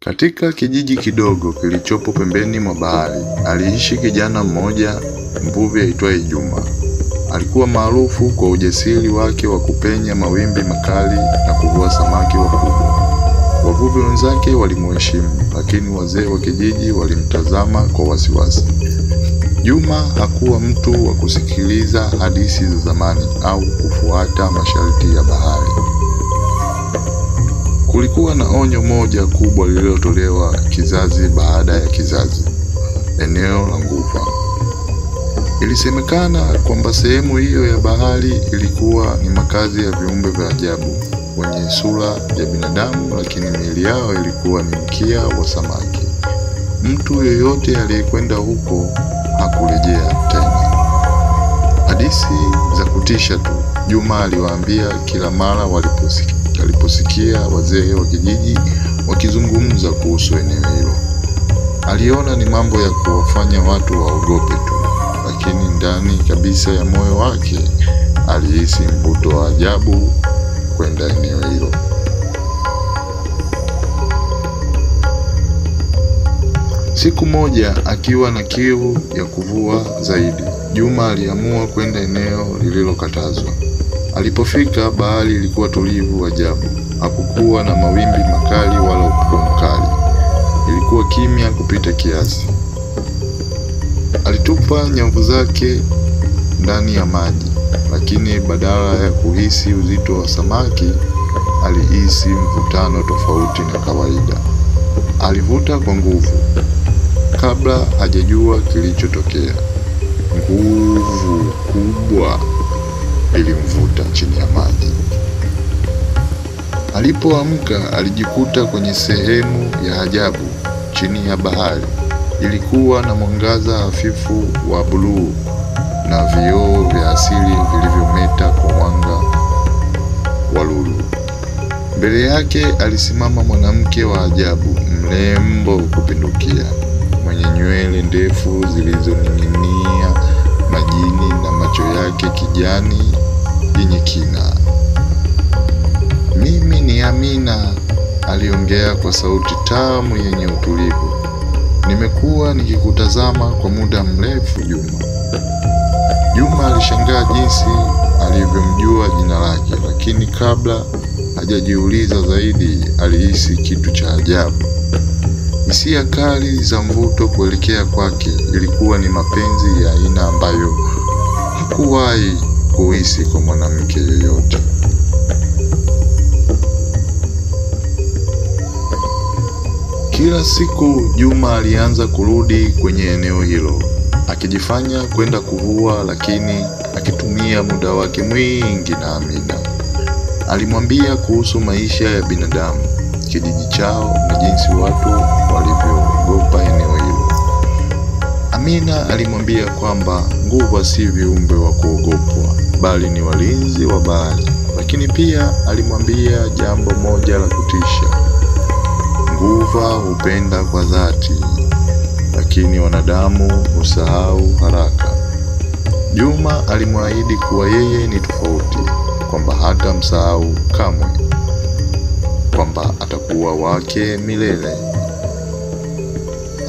Katika kijiji kidogo kilichopo pembeni mwa bahari, aliishi kijana mmoja mvuvi aitwaye Juma. Alikuwa maarufu kwa ujasiri wake wa kupenya mawimbi makali na kuvua samaki wakubwa. Wavuvi wenzake walimheshimu, lakini wazee wa kijiji walimtazama kwa wasiwasi. Juma hakuwa mtu wa kusikiliza hadithi za zamani au kufuata masharti ya bahari. Kulikuwa na onyo moja kubwa lililotolewa kizazi baada ya kizazi: eneo la Nguva. Ilisemekana kwamba sehemu hiyo ya bahari ilikuwa ni makazi ya viumbe vya ajabu wenye sura ya binadamu, lakini miili yao ilikuwa ni mkia wa samaki. Mtu yeyote aliyekwenda huko hakurejea tena. Hadithi za kutisha tu, Juma aliwaambia kila mara aliposikia wazee wa kijiji wakizungumza kuhusu eneo hilo. Aliona ni mambo ya kuwafanya watu waogope tu, lakini ndani kabisa ya moyo wake alihisi mvuto wa ajabu kwenda eneo hilo. Siku moja, akiwa na kiu ya kuvua zaidi, Juma aliamua kwenda eneo lililokatazwa. Alipofika, bahari ilikuwa tulivu ajabu. Hakukuwa na mawimbi makali wala upepo mkali. Ilikuwa kimya kupita kiasi. Alitupa nyavu zake ndani ya maji, lakini badala ya kuhisi uzito wa samaki, alihisi mvutano tofauti na kawaida. Alivuta kwa nguvu. Kabla hajajua kilichotokea, nguvu kubwa ilimvuta chini ya maji. Alipoamka, alijikuta kwenye sehemu ya ajabu chini ya bahari. Ilikuwa na mwangaza hafifu wa buluu na vioo vya asili vilivyometa kwa mwanga wa lulu. Mbele yake alisimama mwanamke wa ajabu, mrembo kupindukia, mwenye nywele ndefu zilizoning'inia majini na macho yake kijani yenye kina. "Mimi ni Amina," aliongea kwa sauti tamu yenye utulivu. "Nimekuwa nikikutazama kwa muda mrefu, Juma." Juma alishangaa jinsi alivyomjua jina lake, lakini kabla hajajiuliza zaidi, alihisi kitu cha ajabu. Hisia kali za mvuto kuelekea kwake. Ilikuwa ni mapenzi ya aina ambayo hakuwahi kuhisi kwa mwanamke yoyote. Kila siku Juma alianza kurudi kwenye eneo hilo, akijifanya kwenda kuvua, lakini akitumia muda wake mwingi na Amina. Alimwambia kuhusu maisha ya binadamu, kijiji chao na jinsi watu walivyoogopa eneo hilo. Amina alimwambia kwamba Nguva si viumbe wa kuogopwa, bali ni walinzi wa bahari. Lakini pia alimwambia jambo moja la kutisha: Nguva hupenda kwa dhati, lakini wanadamu husahau haraka. Juma alimwahidi kuwa yeye ni tofauti, kwamba hata msahau kamwe, kwamba atakuwa wake milele.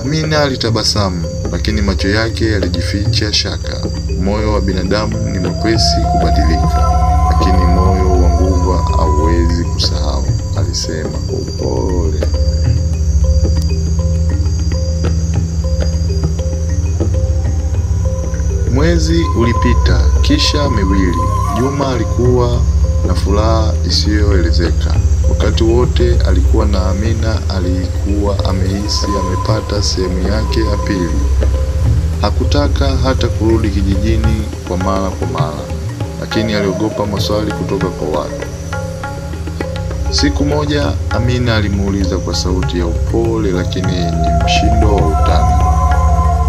Amina alitabasamu, lakini macho yake yalijificha shaka. Moyo wa binadamu ni mwepesi kubadilika, lakini moyo wa Nguva hauwezi kusahau, alisema kwa upole. Mwezi ulipita, kisha miwili. Juma alikuwa na furaha isiyoelezeka. Wakati wote alikuwa na Amina, alikuwa amehisi amepata sehemu yake ya pili. Hakutaka hata kurudi kijijini kwa mara, lakini aliogopa maswali kutoka kwa watu. Siku moja Amina alimuuliza kwa sauti ya upole lakini yenye mshindo wa utani,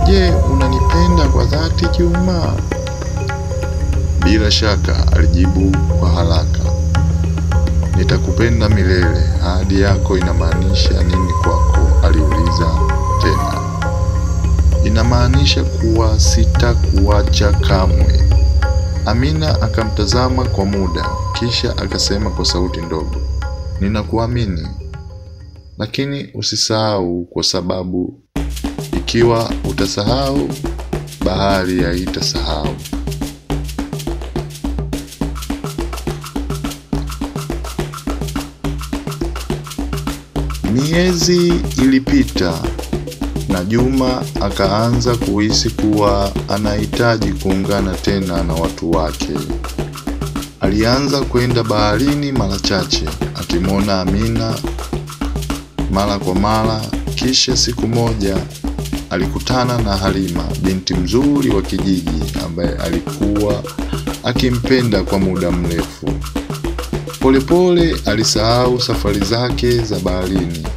"Je, unanipenda kwa dhati, Juma?" "Bila shaka," alijibu kwa haraka. "Nitakupenda milele." "Ahadi yako inamaanisha nini kwako?" aliuliza tena. "Inamaanisha kuwa sitakuacha kamwe." Amina akamtazama kwa muda, kisha akasema kwa sauti ndogo, "Ninakuamini." lakini usisahau, kwa sababu ikiwa utasahau, bahari haitasahau. Miezi ilipita na Juma akaanza kuhisi kuwa anahitaji kuungana tena na watu wake. Alianza kwenda baharini mara chache, akimwona Amina mara kwa mara. Kisha siku moja alikutana na Halima, binti mzuri wa kijiji ambaye alikuwa akimpenda kwa muda mrefu. Polepole alisahau safari zake za baharini.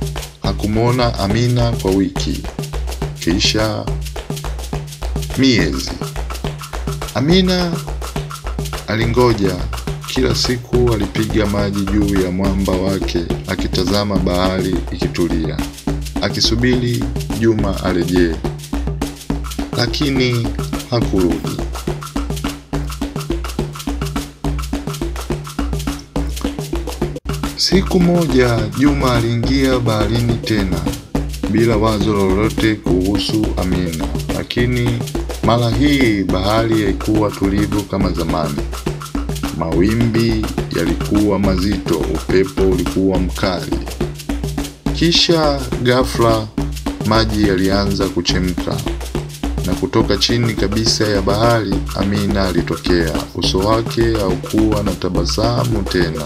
Hakumwona Amina kwa wiki, kisha miezi. Amina alingoja. Kila siku alipiga maji juu ya mwamba wake, akitazama bahari ikitulia, akisubiri Juma arejee, lakini hakurudi. Siku moja Juma aliingia baharini tena bila wazo lolote kuhusu Amina, lakini mara hii bahari haikuwa tulivu kama zamani. Mawimbi yalikuwa mazito, upepo ulikuwa mkali. Kisha ghafla maji yalianza kuchemka, na kutoka chini kabisa ya bahari Amina alitokea. Uso wake haukuwa na tabasamu tena.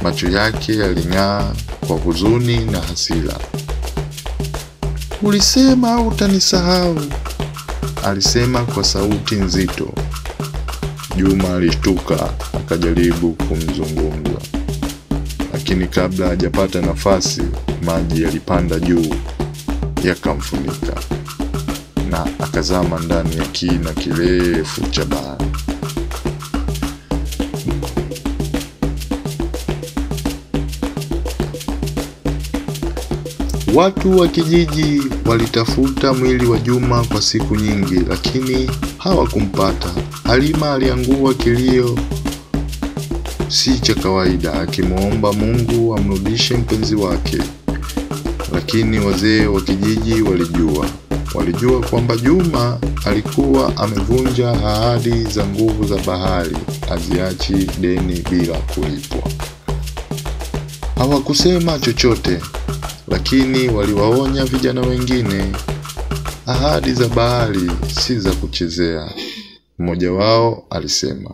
Macho yake yaling'aa kwa huzuni na hasira. "Ulisema utanisahau," alisema kwa sauti nzito. Juma alishtuka, akajaribu kumzungumza, lakini kabla hajapata nafasi, maji yalipanda juu yakamfunika na akazama ndani ya kina kirefu cha bahari. Watu wa kijiji walitafuta mwili wa Juma kwa siku nyingi, lakini hawakumpata. Halima aliangua kilio si cha kawaida, akimwomba Mungu amrudishe mpenzi wake. Lakini wazee wa kijiji walijua kwamba Juma alikuwa amevunja ahadi za nguvu za bahari, aziachi deni bila kulipwa. Hawakusema chochote, lakini waliwaonya vijana wengine, ahadi za bahari si za kuchezea. Mmoja wao alisema,